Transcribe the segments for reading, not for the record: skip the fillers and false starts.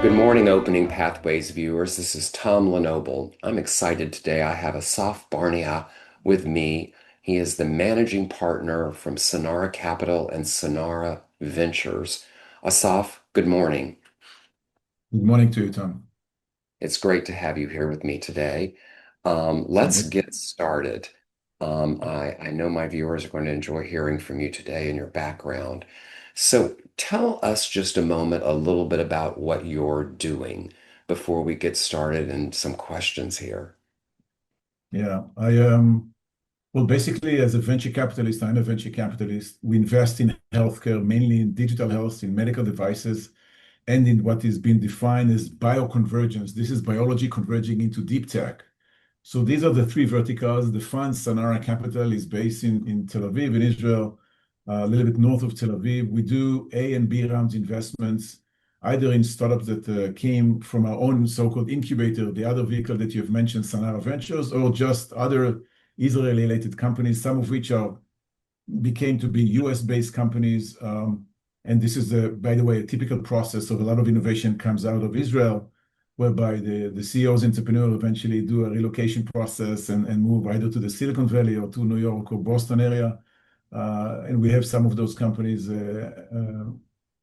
Good morning, Opening Pathways viewers. This is Tom Lenoble. I'm excited today. I have Assaf Barnea with me. He is the managing partner from Sonara Capital and Sonara Ventures. Assaf, good morning. Good morning to you, Tom. It's great to have you here with me today. Same Let's here. get started. I know my viewers are going to enjoy hearing from you today and your background. So tell us just a moment, a little bit about what you're doing before we get started and some questions here. Yeah, well, basically, as a venture capitalist, I'm a venture capitalist. We invest in healthcare, mainly in digital health, in medical devices, and in what is being defined as bioconvergence. This is biology converging into deep tech. So these are the three verticals. The fund, Sonara Capital, is based in Tel Aviv, in Israel, a little bit north of Tel Aviv. We do A and B rounds investments, either in startups that came from our own so-called incubator, the other vehicle that you've mentioned, Sonara Ventures, or just other Israeli-related companies, some of which became to be US-based companies. And this is, by the way, a typical process of a lot of innovation comes out of Israel, whereby the CEOs, entrepreneur eventually do a relocation process and move either to the Silicon Valley or to New York or Boston area. And we have some of those companies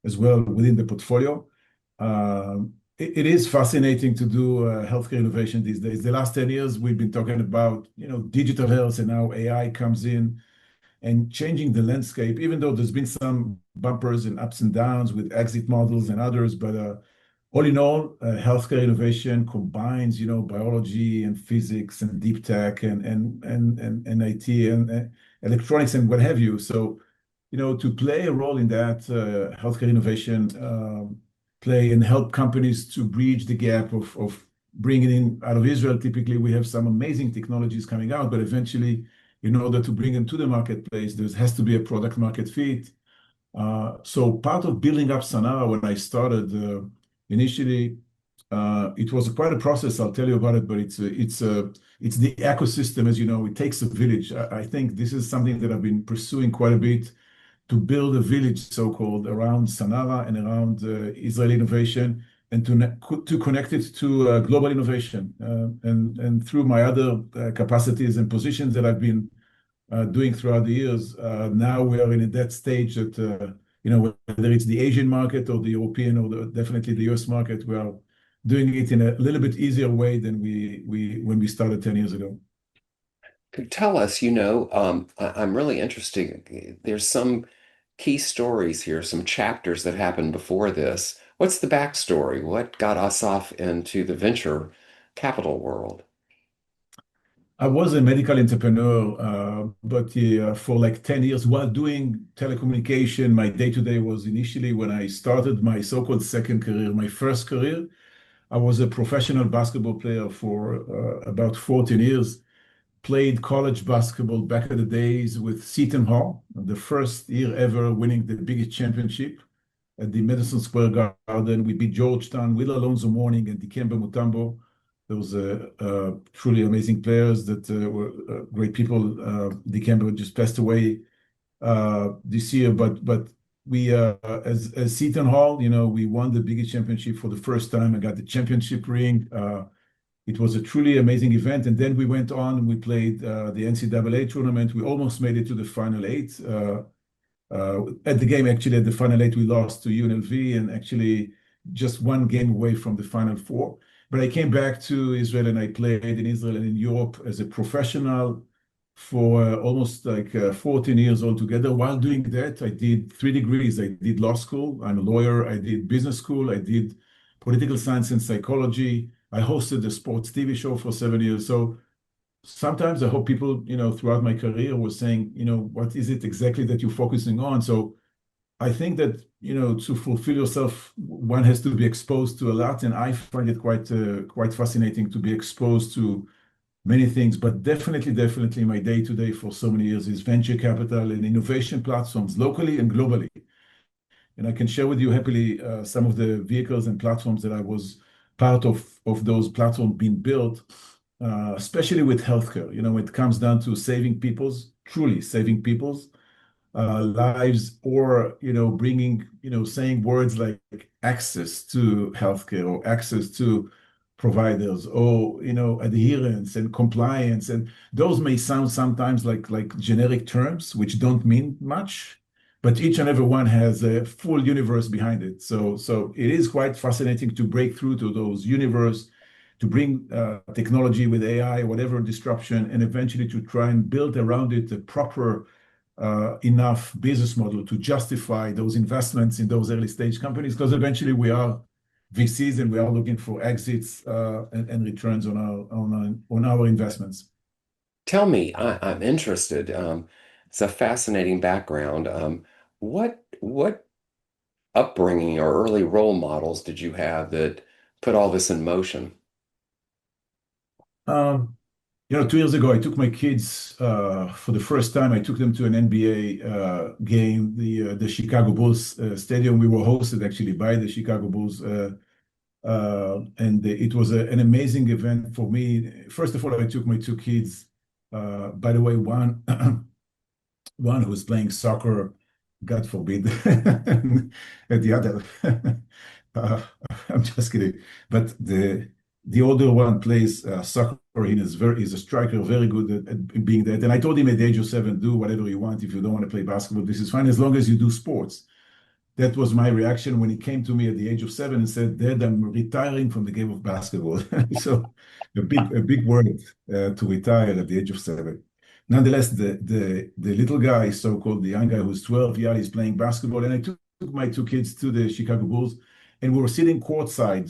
as well within the portfolio. It is fascinating to do healthcare innovation these days. The last 10 years, we've been talking about, digital health, and now AI comes in and changing the landscape, even though there's been some bumpers and ups and downs with exit models and others. But all in all, healthcare innovation combines, biology and physics and deep tech and IT and electronics and what have you. So, to play a role in that healthcare innovation play and help companies to bridge the gap of bringing in out of Israel. Typically, we have some amazing technologies coming out, but eventually, in order to bring them to the marketplace, there has to be a product market fit. So part of building up Sonara when I started, initially, it was quite a process. I'll tell you about it, but it's the ecosystem, as you know. It takes a village. I think this is something that I've been pursuing quite a bit to build a village, so-called, around Sonara and around Israeli innovation, and to connect it to global innovation. And through my other capacities and positions that I've been doing throughout the years, now we are in that stage that, whether it's the Asian market or the European or definitely the US market, we are doing it in a little bit easier way than when we started 10 years ago. Could tell us, I'm really interested. There's some key stories here, some chapters that happened before this. What's the backstory? What got us off into the venture capital world? I was a medical entrepreneur, but for like 10 years while doing telecommunication, my day-to-day was initially when I started my so-called second career. My first career, I was a professional basketball player for about 14 years. Played college basketball back in the days with Seton Hall, the first year ever winning the biggest championship at the Madison Square Garden. We beat Georgetown with Alonzo Mourning and Dikembe Mutombo. Those truly amazing players that were great people. Dikembe just passed away this year, but we as Seton Hall, we won the biggest championship for the first time. I got the championship ring. It was a truly amazing event. And then we went on and we played the NCAA tournament. We almost made it to the final eight. At the game, actually, at the final eight, we lost to UNLV and actually just one game away from the final four. But I came back to Israel and I played in Israel and in Europe as a professional for almost like 14 years altogether. While doing that, I did three degrees. I did law school. I'm a lawyer. I did business school. I did political science and psychology. I hosted a sports TV show for 7 years. So sometimes I hope people, throughout my career were saying, what is it exactly that you're focusing on? So I think that, to fulfill yourself, one has to be exposed to a lot. And I find it quite fascinating to be exposed to many things. But definitely my day-to-day for so many years is venture capital and innovation platforms locally and globally. And I can share with you happily some of the vehicles and platforms that I was part of those platforms being built, especially with healthcare. When it comes down to saving people's, truly saving people's. lives, or bringing, saying words like access to healthcare or access to providers, or adherence and compliance, and those may sound sometimes like generic terms which don't mean much, but each and every one has a full universe behind it. So it is quite fascinating to break through to those universe, to bring technology with AI, whatever disruption, and eventually to try and build around it a proper enough business model to justify those investments in those early stage companies, because eventually we are VCs and we are looking for exits and returns on our investments. Tell me, I'm interested. It's a fascinating background. What upbringing or early role models did you have that put all this in motion? Um, 2 years ago, I took my kids for the first time. I took them to an NBA game, the Chicago Bulls stadium. We were hosted actually by the Chicago Bulls, and it was an amazing event for me. First of all, I took my two kids. By the way, one who's playing soccer, God forbid, and the other, uh, I'm just kidding. But the older one plays soccer. He's a striker, very good at being that. And I told him at the age of 7, do whatever you want. If you don't want to play basketball, this is fine as long as you do sports. That was my reaction when he came to me at the age of 7 and said, "Dad, I'm retiring from the game of basketball." So a big word to retire at the age of 7. Nonetheless, the little guy, so-called the young guy who's 12, yeah, he's playing basketball. And I took my two kids to the Chicago Bulls, and we were sitting courtside,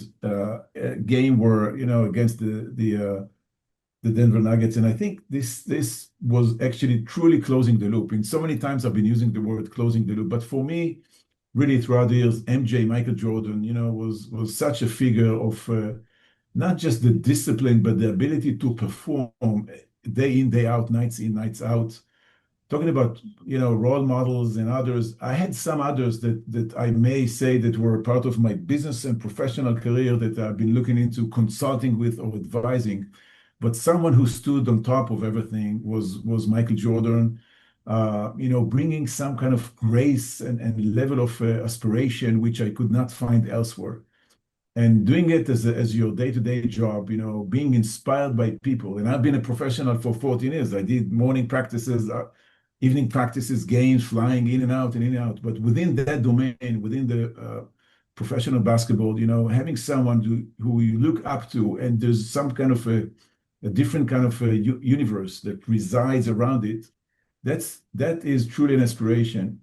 game where, against the Denver Nuggets. And I think this was actually truly closing the loop. And so many times I've been using the word closing the loop, but for me, really throughout the years, MJ, Michael Jordan, was such a figure of not just the discipline, but the ability to perform day in, day out, nights in, nights out. Talking about, role models and others, I had some others that I may say that were part of my business and professional career that I've been looking into consulting with or advising. But someone who stood on top of everything was Michael Jordan, bringing some kind of grace and level of aspiration, which I could not find elsewhere. And doing it as your day-to-day job, being inspired by people. And I've been a professional for 14 years. I did morning practices, evening practices, games, flying in and out and in and out. But within that domain, within the professional basketball, having someone who you look up to, and there's some kind of a different kind of a universe that resides around it, that is truly an inspiration.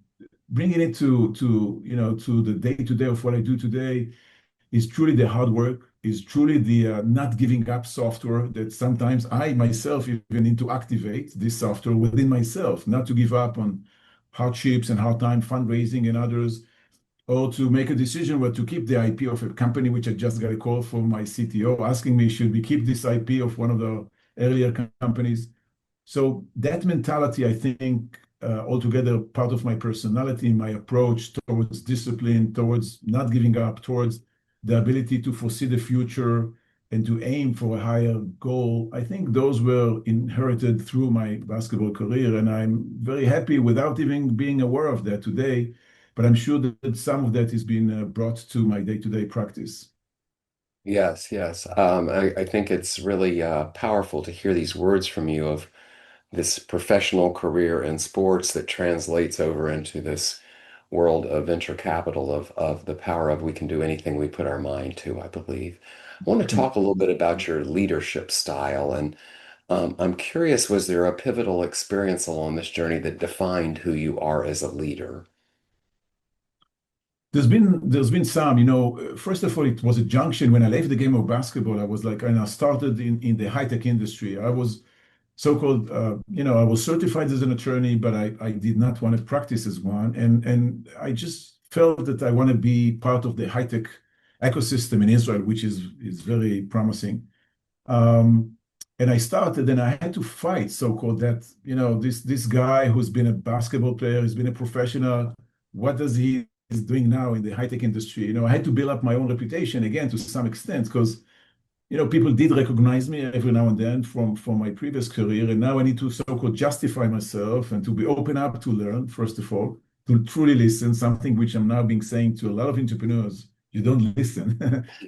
Bringing it to the day-to-day of what I do today is truly the hard work, is truly the not giving up software that sometimes I myself even need to activate this software within myself, not to give up on hardships and hard time fundraising and others, or to make a decision whether to keep the IP of a company, which I just got a call from my CTO asking me, should we keep this IP of one of the earlier companies? So that mentality, I think, altogether part of my personality, my approach towards discipline, towards not giving up, towards the ability to foresee the future and to aim for a higher goal. I think those were inherited through my basketball career, and I'm very happy without even being aware of that today. But I'm sure that some of that is being brought to my day-to-day practice. Yes, yes. I think it's really powerful to hear these words from you of this professional career in sports that translates over into this world of venture capital of the power of we can do anything we put our mind to, I believe. I want to talk a little bit about your leadership style, and I'm curious, was there a pivotal experience along this journey that defined who you are as a leader? There's been some, first of all, it was a junction. When I left the game of basketball, I was like, and I started in the high-tech industry. I was so-called, I was certified as an attorney, but I did not want to practice as one. And I just felt that I want to be part of the high-tech ecosystem in Israel, which is very promising. Um, and I started, and I had to fight, so-called, that, this guy who's been a basketball player, he's been a professional. What does he is doing now in the high-tech industry? I had to build up my own reputation again to some extent, because people did recognize me every now and then from my previous career, and now I need to so-called justify myself and to be open up to learn, first of all, to truly listen, something which I'm now being saying to a lot of entrepreneurs, you don't listen.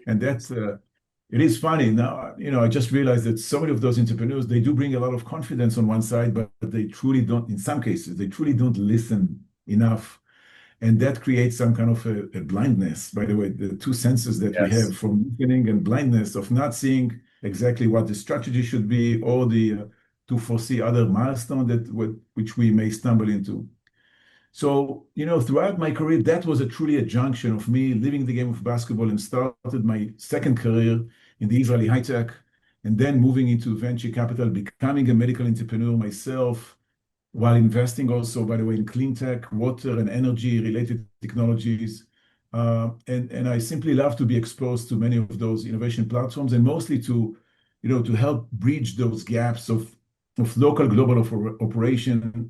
And that's it is funny. Now, I just realized that so many of those entrepreneurs, they do bring a lot of confidence on one side, but they truly don't, in some cases, they truly don't listen enough, and that creates some kind of a blindness. By the way, the two senses that we Yes. have from listening and blindness of not seeing exactly what the strategy should be or the to foresee other milestones which we may stumble into. So, throughout my career, that was truly a junction of me leaving the game of basketball and started my second career in the Israeli high tech, and then moving into venture capital, becoming a medical entrepreneur myself, while investing also, by the way, in clean tech, water and energy related technologies. And I simply love to be exposed to many of those innovation platforms, and mostly to help bridge those gaps of local global operation.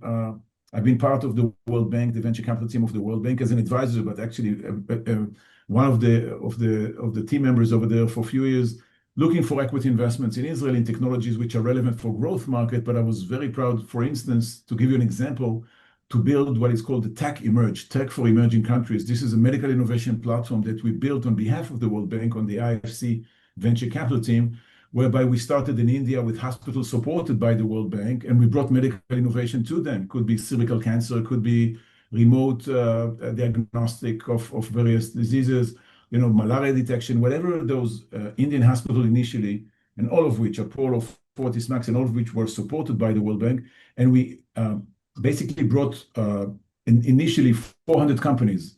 I've been part of the World Bank, the venture capital team of the World Bank as an advisor, but actually one of the team members over there for a few years, looking for equity investments in Israel in technologies which are relevant for growth market. But I was very proud, for instance, to give you an example, to build what is called the Tech Emerge, Tech for Emerging Countries. This is a medical innovation platform that we built on behalf of the World Bank on the IFC venture capital team, whereby we started in India with hospitals supported by the World Bank, and we brought medical innovation to them. Could be cervical cancer, could be remote diagnostic of various diseases, malaria detection, whatever those Indian hospital initially, and all of which, Apollo, Fortis Max, and all of which were supported by the World Bank. And we basically brought initially 400 companies,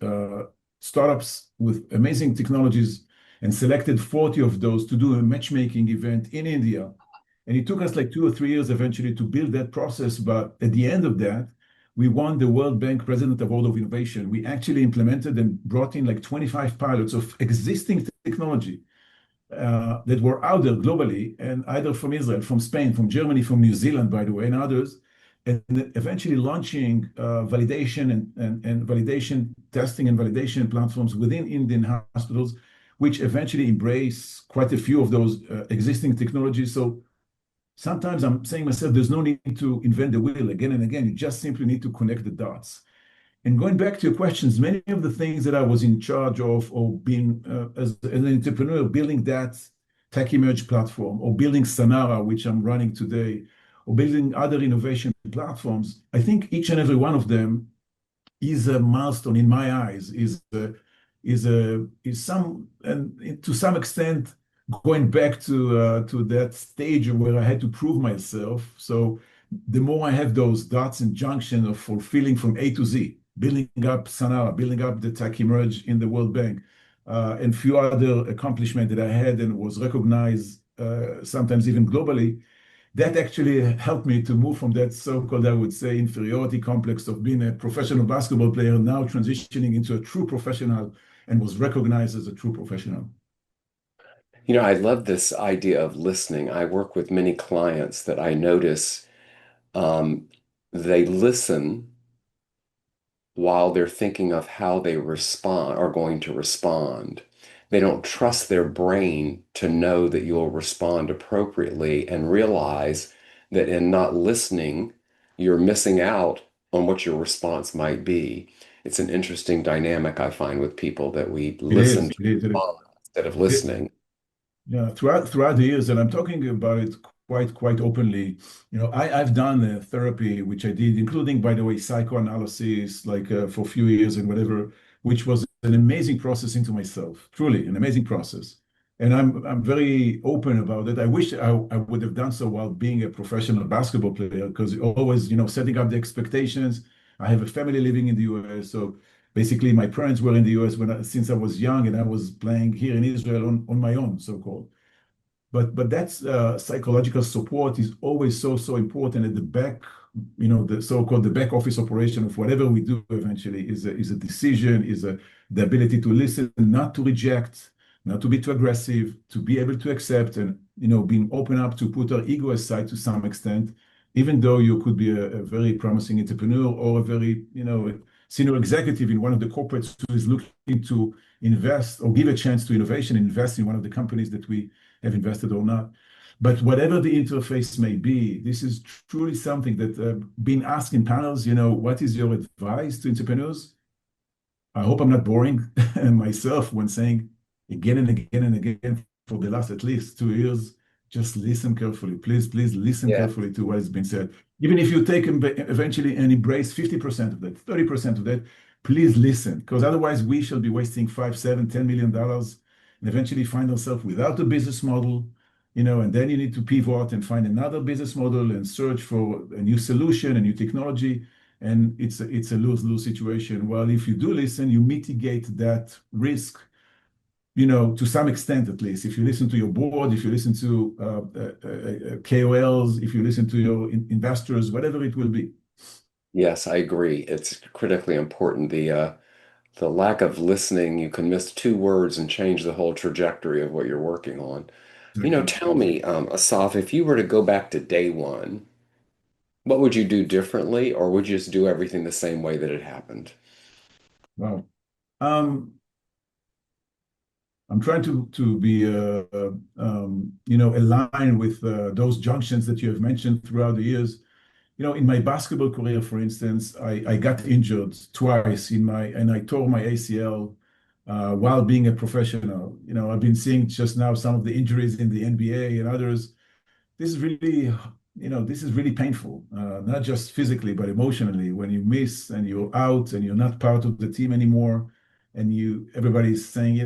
startups with amazing technologies, and selected 40 of those to do a matchmaking event in India. And it took us like 2 or 3 years eventually to build that process. But at the end of that, we won the World Bank President Award of Innovation. We actually implemented and brought in like 25 pilots of existing technology that were out there globally, and either from Israel, from Spain, from Germany, from New Zealand, by the way, and others, and eventually launching validation and validation testing and validation platforms within Indian hospitals, which eventually embrace quite a few of those existing technologies. So sometimes I'm saying myself, there's no need to invent the wheel again and again. You just simply need to connect the dots. And going back to your questions, many of the things that I was in charge of, or being as an entrepreneur, building that Tech Emerge platform, or building Sonara, which I'm running today, or building other innovation platforms, I think each and every one of them is a milestone in my eyes, is some, and to some extent, going back to that stage where I had to prove myself. So the more I have those dots and junctions of fulfilling from A to Z, building up Sanara, building up the Tech Emerge in the World Bank, and few other accomplishments that I had and was recognized sometimes even globally, that actually helped me to move from that so-called, I would say, inferiority complex of being a professional basketball player, now transitioning into a true professional, and was recognized as a true professional. I love this idea of listening. I work with many clients that I notice um, they listen while they're thinking of how they respond are going to respond. They don't trust their brain to know that you'll respond appropriately and realize that in not listening, you're missing out on what your response might be. It's an interesting dynamic I find with people that we It listen is, to it is, it is. respond instead of It, listening. Yeah, throughout the years, and I'm talking about it quite openly. I've done therapy, which I did, including, by the way, psychoanalysis, like for a few years and whatever, which was an amazing process into myself, truly an amazing process. And I'm very open about it. I wish I would have done so while being a professional basketball player, because always, setting up the expectations. I have a family living in the US, so basically my parents were in the US since I was young, and I was playing here in Israel on my own, so-called. But that's psychological support is always so important at the back. The so-called the back office operation of whatever we do eventually is a decision, the ability to listen, not to reject, not to be too aggressive, to be able to accept, and being open up to put our ego aside to some extent, even though you could be a very promising entrepreneur or a very senior executive in one of the corporates who is looking to invest or give a chance to innovation, invest in one of the companies that we have invested or not. But whatever the interface may be, this is truly something that been asked in panels, what is your advice to entrepreneurs? I hope I'm not boring myself when saying again and again and again for the last at least 2 years, just listen carefully. Please listen Yeah. carefully to what has been said. Even if you take eventually and embrace 50% of that, 30% of that, please listen, because otherwise we shall be wasting 5, 7, $10 million and eventually find ourselves without a business model, and then you need to pivot and find another business model and search for a new solution, a new technology, and it's a lose-lose situation. Well, if you do listen, you mitigate that risk, to some extent at least. If you listen to your board, if you listen to KOLs, if you listen to your investors, whatever it will be. Yes, I agree. It's critically important. The lack of listening, you can miss two words and change the whole trajectory of what you're working on. Exactly. Tell me, Asaf, if you were to go back to day one, what would you do differently, or would you just do everything the same way that it happened? Wow. Um, I'm trying to be, aligned with those junctions that you have mentioned throughout the years. In my basketball career, for instance, I got injured twice and I tore my ACL while being a professional. I've been seeing just now some of the injuries in the NBA and others. This is really painful, not just physically, but emotionally, when you miss and you're out and you're not part of the team anymore, and everybody's saying,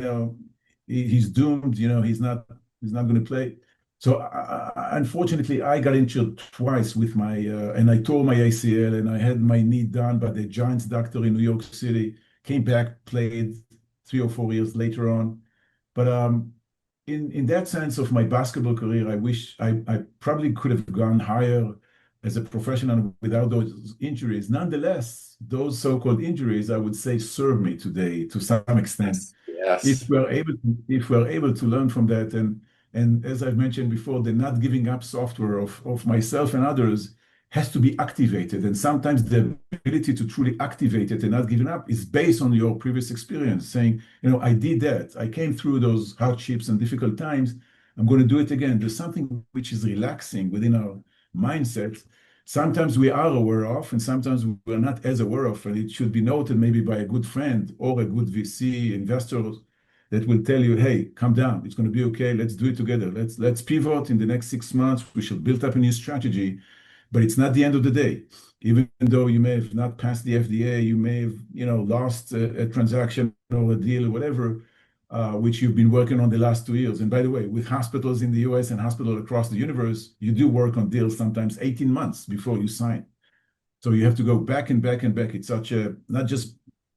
he's doomed, he's not going to play. So unfortunately, I got injured twice and I tore my ACL and I had my knee done by the Giants doctor in New York City, came back, played 3 or 4 years later on. But in that sense of my basketball career, I wish I probably could have gone higher as a professional without those injuries. Nonetheless, those so-called injuries, I would say, serve me today to some extent. Yes. If Yes. we're able to, if we're able to learn from that, and as I've mentioned before, the not giving up software of myself and others has to be activated. And sometimes the ability to truly activate it and not giving up is based on your previous experience, saying, I did that. I came through those hardships and difficult times. I'm going to do it again. There's something which is relaxing within our mindset. Sometimes we are aware of, and sometimes we're not as aware of. And it should be noted maybe by a good friend or a good VC investor that will tell you, hey, calm down. It's going to be okay. Let's do it together. Let's pivot in the next 6 months. We should build up a new strategy, but it's not the end of the day. Even though you may have not passed the FDA, you may have, lost a transaction or a deal or whatever, which you've been working on the last 2 years. And by the way, with hospitals in the US and hospitals across the universe, you do work on deals sometimes 18 months before you sign. So you have to go back and back and back. It's not just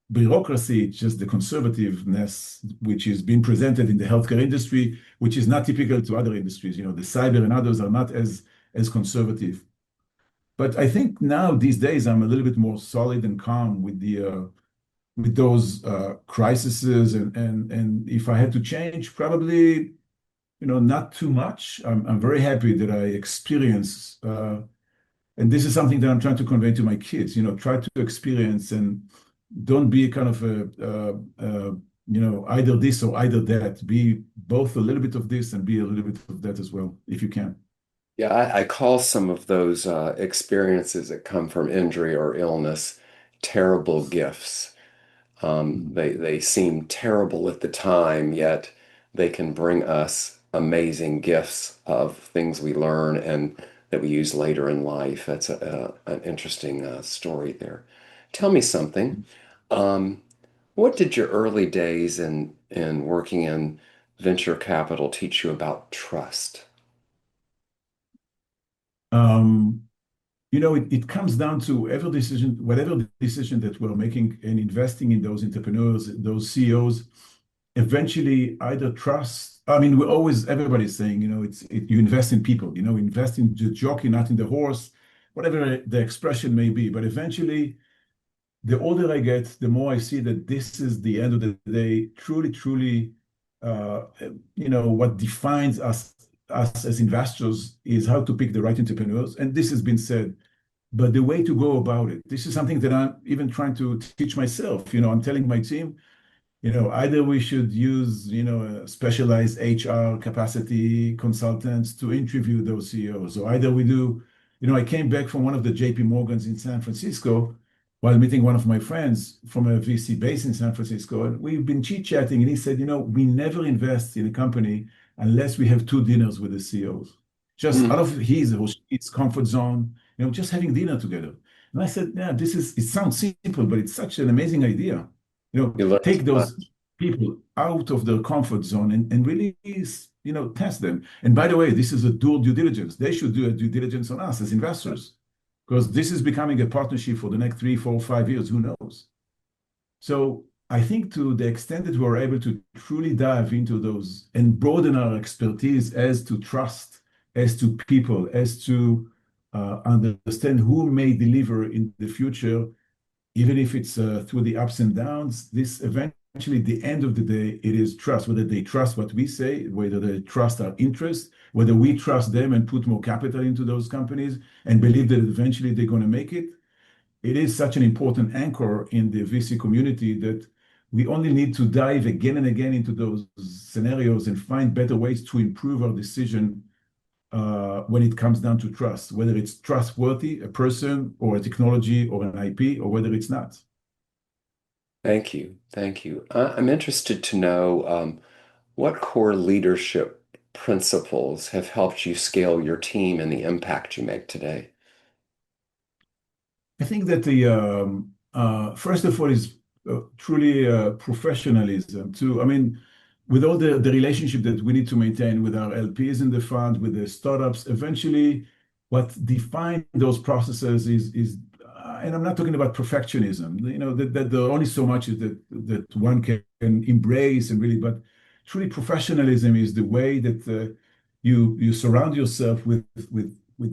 bureaucracy, it's just the conservativeness which is being presented in the healthcare industry, which is not typical to other industries. The cyber and others are not as conservative. But I think now these days I'm a little bit more solid and calm with those crises, and if I had to change, probably not too much. I'm very happy that I experience, and this is something that I'm trying to convey to my kids. Try to experience and don't be kind of either this or either that. Be both a little bit of this and be a little bit of that as well, if you can. Yeah, I call some of those experiences that come from injury or illness terrible gifts. Mm. They seem terrible at the time, yet they can bring us amazing gifts of things we learn and that we use later in life. That's an interesting story there. Tell me something. Um, what did your early days in working in venture capital teach you about trust? Um, it comes down to whatever decision that we're making and investing in those entrepreneurs, those CEOs, eventually either trust. I mean, everybody's saying, you invest in people, invest in the jockey, not in the horse, whatever the expression may be. But eventually, the older I get, the more I see that this is the end of the day, truly, truly, uh, what defines us as investors is how to pick the right entrepreneurs. And this has been said but the way to go about it. This is something that I'm even trying to teach myself. I'm telling my team, either we should use, specialized HR capacity consultants to interview those CEOs, or either we do, I came back from one of the JP Morgans in San Francisco while meeting one of my friends from a VC base in San Francisco. And we've been chit-chatting, and he said, we never invest in a company unless we have two dinners with the CEOs, just out Mm. of his or his comfort zone, just having dinner together. And I said, yeah, it sounds simple, but it's such an amazing idea. You learn so Take much. those people out of their comfort zone and really, test them. And by the way, this is a dual due diligence. They should do a due diligence on us as investors, because this is becoming a partnership for the next 3, 4, 5 years. Who knows? So I think to the extent that we're able to truly dive into those and broaden our expertise as to trust, as to people, as to understand who may deliver in the future, even if it's through the ups and downs, this eventually, the end of the day, it is trust, whether they trust what we say, whether they trust our interests, whether we trust them and put more capital into those companies and believe that eventually they're going to make it. It is such an important anchor in the VC community that we only need to dive again and again into those scenarios and find better ways to improve our decision when it comes down to trust, whether it's trustworthy, a person or a technology or an IP, or whether it's not. Thank you. Thank you. I'm interested to know what core leadership principles have helped you scale your team and the impact you make today. I think that the first of all is truly professionalism. I mean, with all the relationship that we need to maintain with our LPs in the fund, with the startups, eventually, what define those processes is, and I'm not talking about perfectionism. That there are only so much that one can embrace and really, but truly professionalism is the way that you surround yourself with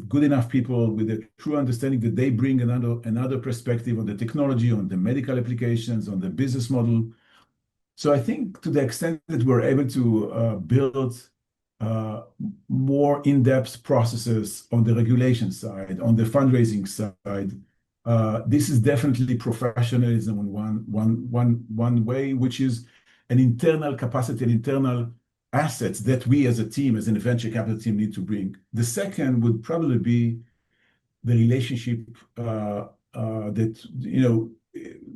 good enough people with a true understanding that they bring another perspective on the technology, on the medical applications, on the business model. So I think to the extent that we're able to build uh, more in-depth processes on the regulation side, on the fundraising side, this is definitely professionalism in one way, which is an internal capacity and internal assets that we as a team, as an venture capital team, need to bring. The second would probably be the relationship that,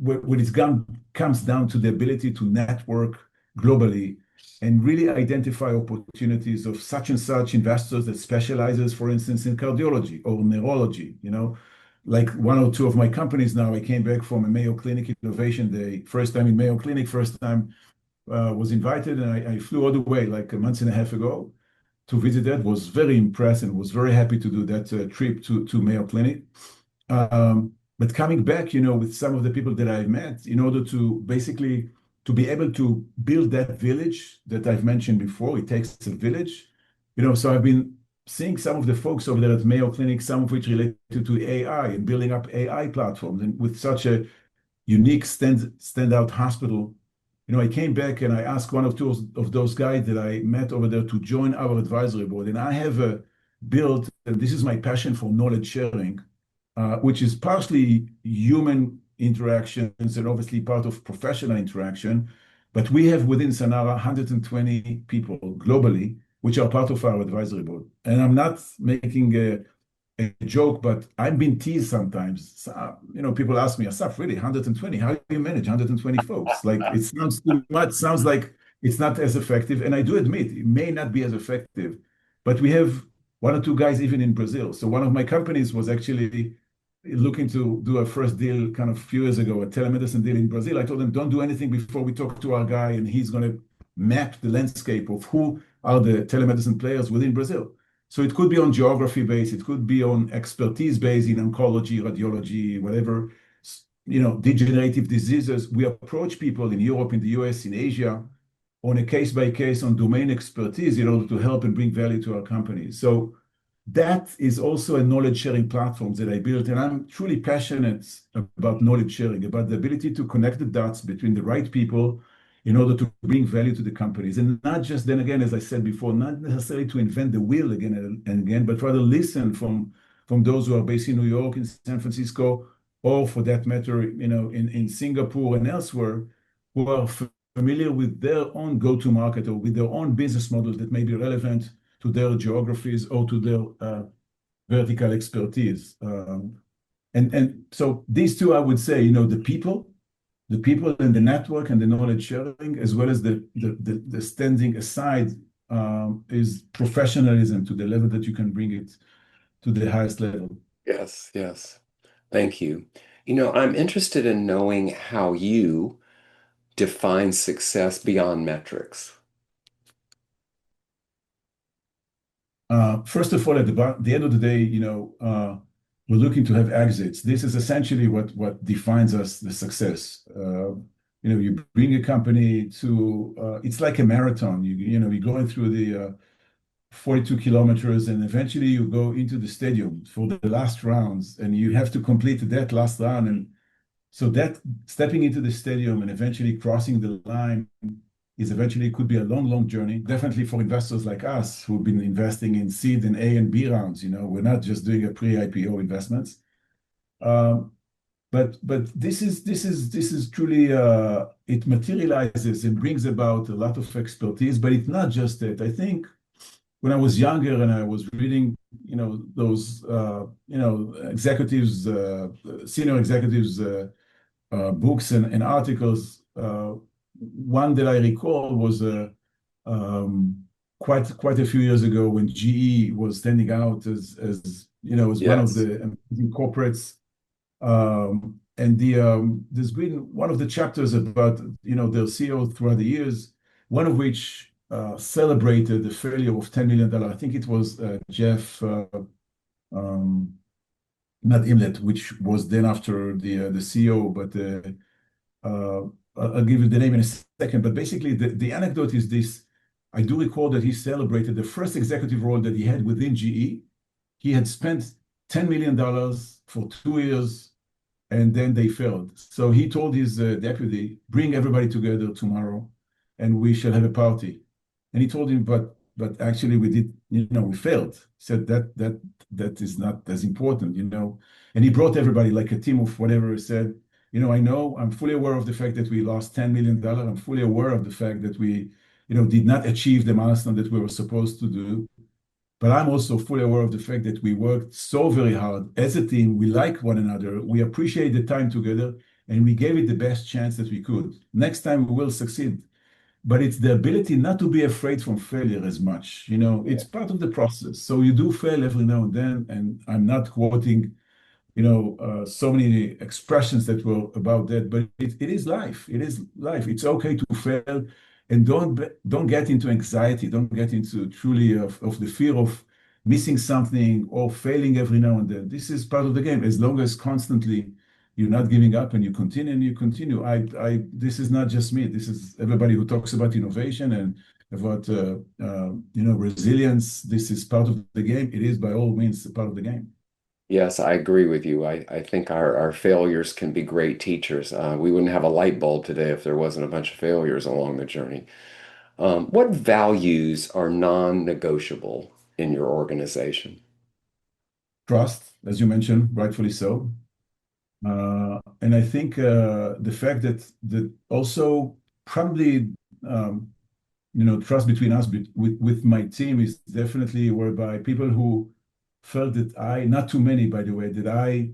when comes down to the ability to network globally and really identify opportunities of such and such investors that specializes, for instance, in cardiology or neurology. Like one or two of my companies now, I came back from a Mayo Clinic Innovation Day, first time in Mayo Clinic, first time was invited, and I flew all the way like a month and a half ago to visit that. Was very impressed and was very happy to do that trip to Mayo Clinic. But coming back, with some of the people that I've met, in order to basically to be able to build that village that I've mentioned before, it takes a village. So I've been seeing some of the folks over there at Mayo Clinic, some of which related to AI and building up AI platforms, and with such a unique standout hospital. I came back and I asked one or two of those guys that I met over there to join our advisory board. And I have built, and this is my passion for knowledge sharing, which is partially human interactions and obviously part of professional interaction. But we have within Sonara 120 people globally, which are part of our advisory board. And I'm not making a joke, but I've been teased sometimes. People ask me, Assaf, really, 120? How do you manage 120 folks? Like, it sounds too much, sounds like it's not as effective. And I do admit it may not be as effective, but we have one or two guys even in Brazil. So one of my companies was actually looking to do a first deal kind of a few years ago, a telemedicine deal in Brazil. I told them, don't do anything before we talk to our guy, and he's going to map the landscape of who are the telemedicine players within Brazil. So it could be on geography base, it could be on expertise base in oncology, radiology, whatever, degenerative diseases. We approach people in Europe, in the US, in Asia, on a case by case on domain expertise in order to help and bring value to our companies. So that is also a knowledge sharing platform that I built. And I'm truly passionate about knowledge sharing, about the ability to connect the dots between the right people in order to bring value to the companies. And not just, then again, as I said before, not necessarily to invent the wheel again and again, but rather listen from from those who are based in New York, in San Francisco, or for that matter, in Singapore and elsewhere, who are familiar with their own go-to market or with their own business model that may be relevant to their geographies or to their vertical expertise. And so these two, I would say, the people and the network and the knowledge sharing, as well as the standing aside, is professionalism to the level that you can bring it to the highest level. Yes, yes. Thank you. I'm interested in knowing how you define success beyond metrics. First of all, at the end of the day, we're looking to have exits. This is essentially what defines us, the success. You bring a company to, it's like a marathon. You're going through the 42 kilometers, and eventually you go into the stadium for the last rounds, and you have to complete that last round. And so that stepping into the stadium and eventually crossing the line is eventually could be a long, long journey. Definitely for investors like us who've been investing in seed and A and B rounds. We're not just doing a pre-IPO investments. But this is truly it materializes and brings about a lot of expertise. But it's not just that. I think when I was younger and I was reading, those executives, senior executives books and articles. One that I recall was quite a few years ago when GE was standing out as one of Yes. the amazing corporates. And there's been one of the chapters about their CEO throughout the years, one of which celebrated the failure of $10 million. I think it was Jeff. Not Imlet, which was then after the CEO, but I'll give you the name in a second. But basically, the anecdote is this. I do recall that he celebrated the first executive role that he had within GE. He had spent $10 million for 2 years, and then they failed. So he told his deputy, bring everybody together tomorrow, and we shall have a party. And he told him, but actually we did, we failed. He said that is not as important. And he brought everybody like a team of whatever. He said, I know I'm fully aware of the fact that we lost $10 million. I'm fully aware of the fact that we, did not achieve the milestone that we were supposed to do. But I'm also fully aware of the fact that we worked so very hard as a team. We like one another. We appreciate the time together, and we gave it the best chance that we could. Next time we will succeed. But it's the ability not to be afraid from failure as much. Yeah. It's part of the process. So you do fail every now and then. And I'm not quoting, so many expressions that were about that, but it is life. It is life. It's okay to fail, and don't get into anxiety. Don't get into truly of the fear of missing something or failing every now and then. This is part of the game. As long as constantly you're not giving up and you continue and you continue. This is not just me. This is everybody who talks about innovation and about resilience. This is part of the game. It is by all means a part of the game. Yes, I agree with you. I think our failures can be great teachers. We wouldn't have a light bulb today if there wasn't a bunch of failures along the journey. What values are non-negotiable in your organization? Trust, as you mentioned, rightfully so. And I think the fact that also probably trust between us with my team is definitely whereby people who felt that not too many, by the way, that I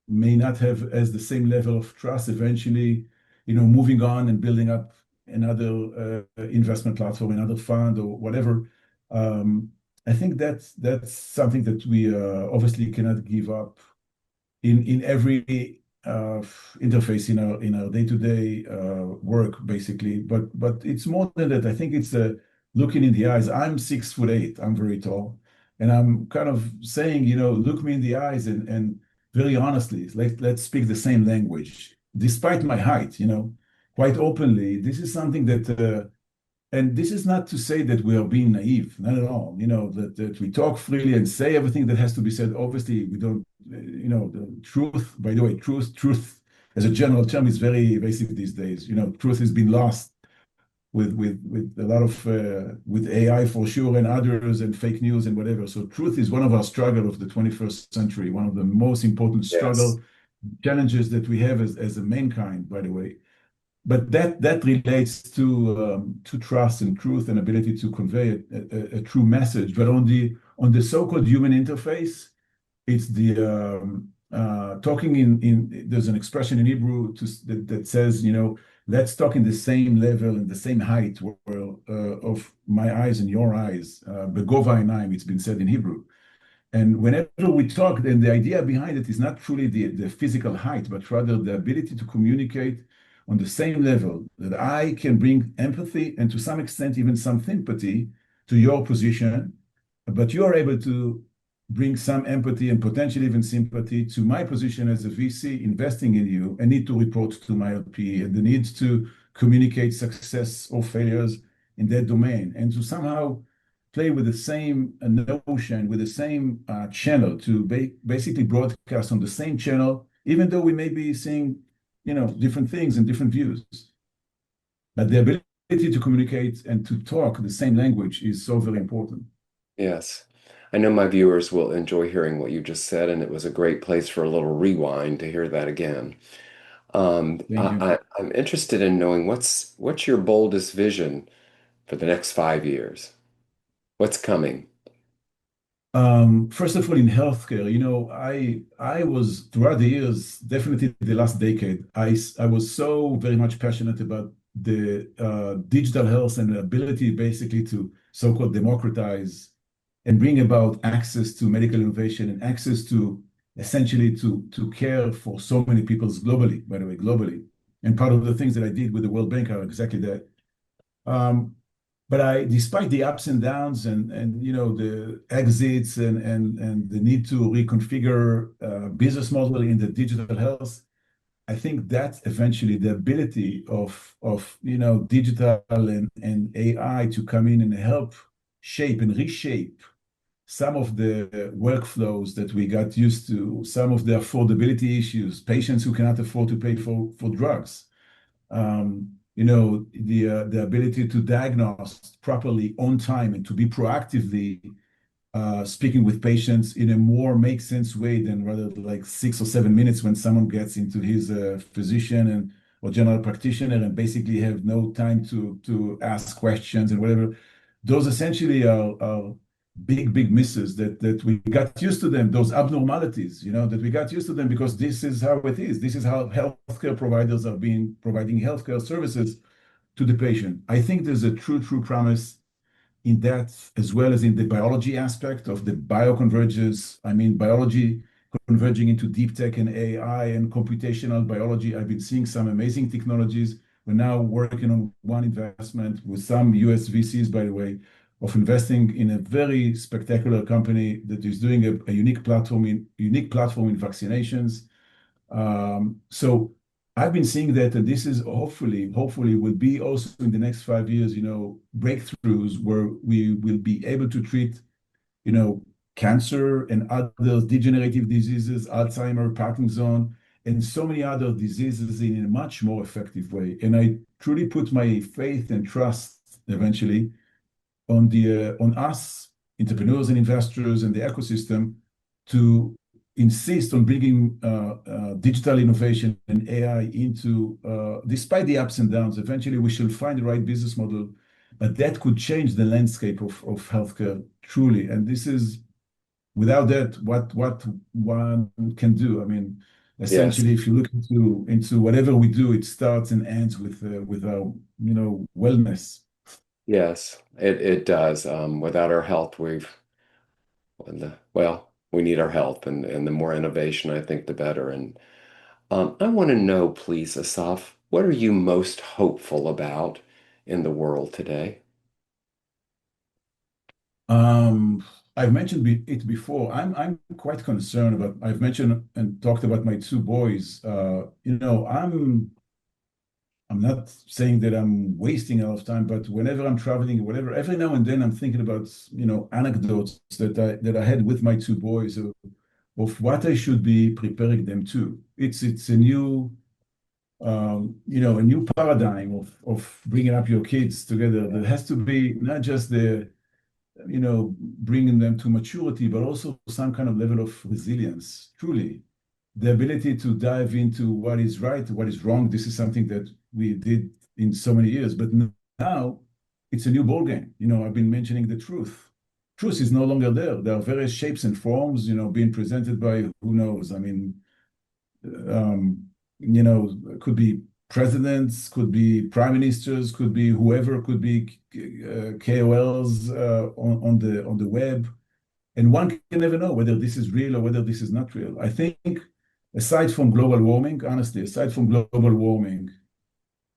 may not have as the same level of trust eventually, moving on and building up another investment platform, another fund or whatever. I think that's something that we obviously cannot give up in every interface in our day-to-day work, basically. But it's more than that. I think it's looking in the eyes. I'm 6'8". I'm very tall, and I'm kind of saying, look me in the eyes and very honestly, let's speak the same language, despite my height. Quite openly. This is something that. And this is not to say that we are being naive, not at all. That we talk freely and say everything that has to be said. Obviously, we don't, the truth, by the way, truth as a general term is very evasive these days. Truth has been lost. with a lot of with AI for sure and others and fake news and whatever. So truth is one of our struggle of the 21st century, one of the most important Yes. struggle challenges that we have as a mankind, by the way. But that relates to trust and truth and ability to convey a true message. But on the so-called human interface, it's the talking in there's an expression in Hebrew that says, let's talk in the same level and the same height of my eyes and your eyes. Begova einayim, it's been said in Hebrew. And whenever we talk, then the idea behind it is not truly the physical height, but rather the ability to communicate on the same level, that I can bring empathy and to some extent even some sympathy to your position, but you are able to bring some empathy and potentially even sympathy to my position as a VC investing in you and need to report to my LP and the need to communicate success or failures in that domain and to somehow play with the same notion, with the same channel to basically broadcast on the same channel, even though we may be seeing, different things and different views. But the ability to communicate and to talk the same language is so very important. Yes. I know my viewers will enjoy hearing what you just said, and it was a great place for a little rewind to hear that again. Thank you. I'm interested in knowing what's your boldest vision for the next 5 years? What's coming? First of all, in healthcare, I was throughout the years, definitely the last decade, I was so very much passionate about the digital health and the ability basically to so-called democratize and bring about access to medical innovation and access to essentially to care for so many people globally, by the way, globally. And part of the things that I did with the World Bank are exactly that. Um, but despite the ups and downs and the exits and the need to reconfigure business model in the digital health, I think that eventually the ability of digital and AI to come in and help shape and reshape some of the workflows that we got used to, some of the affordability issues, patients who cannot afford to pay for drugs, the ability to diagnose properly on time and to be proactively speaking with patients in a more make sense way than rather like 6 or 7 minutes when someone gets into his physician and or general practitioner and basically have no time to ask questions and whatever. Those essentially are big misses that we got used to them, those abnormalities, that we got used to them because this is how it is. This is how healthcare providers are providing healthcare services to the patient. I think there's a true promise in that, as well as in the biology aspect of the bioconvergence. I mean, biology converging into deep tech and AI and computational biology. I've been seeing some amazing technologies. We're now working on one investment with some US VCs, by the way, of investing in a very spectacular company that is doing a unique platform in vaccinations. So I've been seeing that, and this is hopefully will be also in the next 5 years, breakthroughs where we will be able to treat, cancer and other degenerative diseases, Alzheimer, Parkinson, and so many other diseases in a much more effective way. And I truly put my faith and trust eventually on us, entrepreneurs and investors and the ecosystem to insist on bringing digital innovation and AI into, despite the ups and downs, eventually we shall find the right business model, but that could change the landscape of healthcare truly. And this is, without that, what one can do. I mean, Yes. essentially, if you look into whatever we do, it starts and ends with our, wellness. Yes, it does. Without our health, we need our health, and the more innovation, I think, the better. And I want to know, please, Asaf, what are you most hopeful about in the world today? I've mentioned it before. I'm quite concerned about. I've mentioned and talked about my two boys. I'm not saying that I'm wasting a lot of time, but whenever I'm traveling, whatever, every now and then I'm thinking about, anecdotes that I had with my two boys of what I should be preparing them to. It's a new a new paradigm of bringing up your kids together. There has to be not just bringing them to maturity, but also some kind of level of resilience, truly. The ability to dive into what is right, what is wrong. This is something that we did in so many years, but now it's a new ball game. I've been mentioning the truth. Truth is no longer there. There are various shapes and forms, being presented by who knows. I mean, um, could be presidents, could be prime ministers, could be whoever, could be KOLs on the web, and one can never know whether this is real or whether this is not real. I think, aside from global warming, honestly, aside from global warming,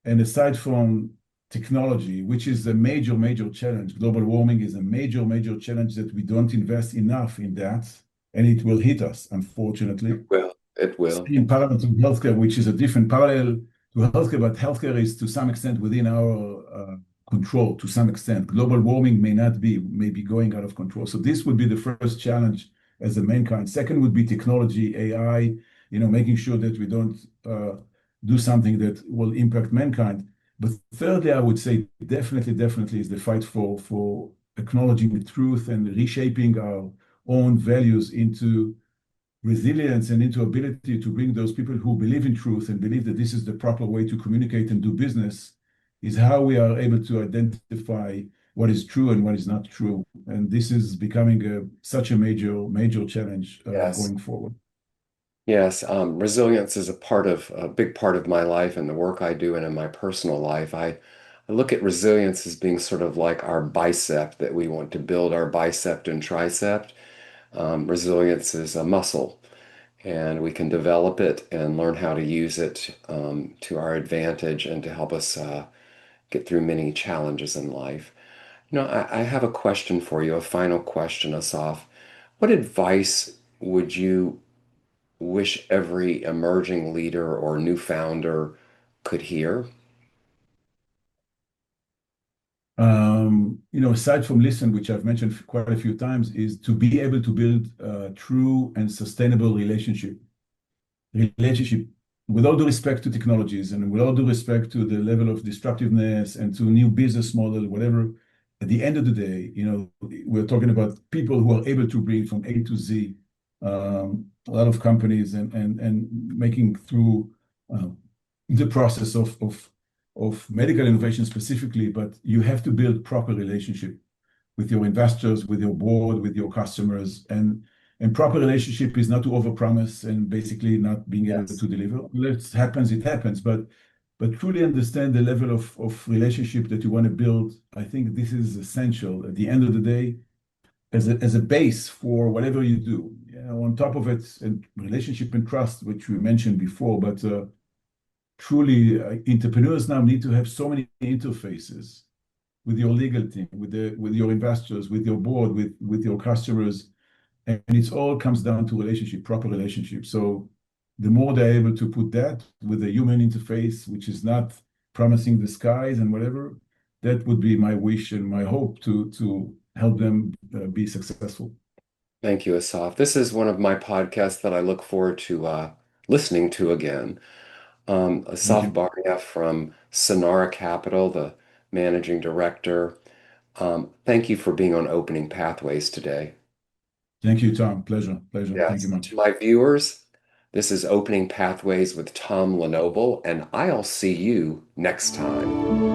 and aside from technology, which is a major, major challenge, global warming is a major, major challenge that we don't invest enough in that, and it will hit us, unfortunately. Well, it will. In parallel to healthcare, which is a different parallel to healthcare, but healthcare is to some extent within our control, to some extent. Global warming may be going out of control. So this would be the first challenge as a mankind. Second would be technology, AI, making sure that we don't do something that will impact mankind. But thirdly, I would say definitely is the fight for acknowledging the truth and reshaping our own values into resilience and into ability to bring those people who believe in truth and believe that this is the proper way to communicate and do business, is how we are able to identify what is true and what is not true. And this is becoming such a major, major challenge Yes. going forward. Yes, resilience is a big part of my life and the work I do and in my personal life. I look at resilience as being sort of like our bicep that we want to build our bicep and tricep. Resilience is a muscle, and we can develop it and learn how to use it to our advantage and to help us get through many challenges in life. I have a question for you, a final question, Asaf. What advice would you wish every emerging leader or new founder could hear? Aside from listen, which I've mentioned quite a few times, is to be able to build a true and sustainable relationship with all due respect to technologies and with all due respect to the level of disruptiveness and to new business model, whatever. At the end of the day, we're talking about people who are able to bring from A to Z a lot of companies and making through uh, the process of medical innovation specifically, but you have to build proper relationship with your investors, with your board, with your customers, and proper relationship is not to overpromise and basically not being able Yes. to deliver. Well, it happens, it happens, but truly understand the level of relationship that you want to build. I think this is essential at the end of the day as a base for whatever you do. On top of it, and relationship and trust, which we mentioned before, but truly, entrepreneurs now need to have so many interfaces with your legal team, with your investors, with your board, with your customers, and it all comes down to relationship, proper relationship. So the more they're able to put that with a human interface, which is not promising the skies and whatever, that would be my wish and my hope to help them be successful. Thank you, Asaf. This is one of my podcasts that I look forward to listening to again. Thank Assaf you. Barnea from Sonara Capital, the managing director. Thank you for being on Opening Pathways today. Thank you, Tom. Pleasure. Pleasure. Thank Yes, you to much. my viewers, this is Opening Pathways with Tom Lenoble, and I'll see you next time.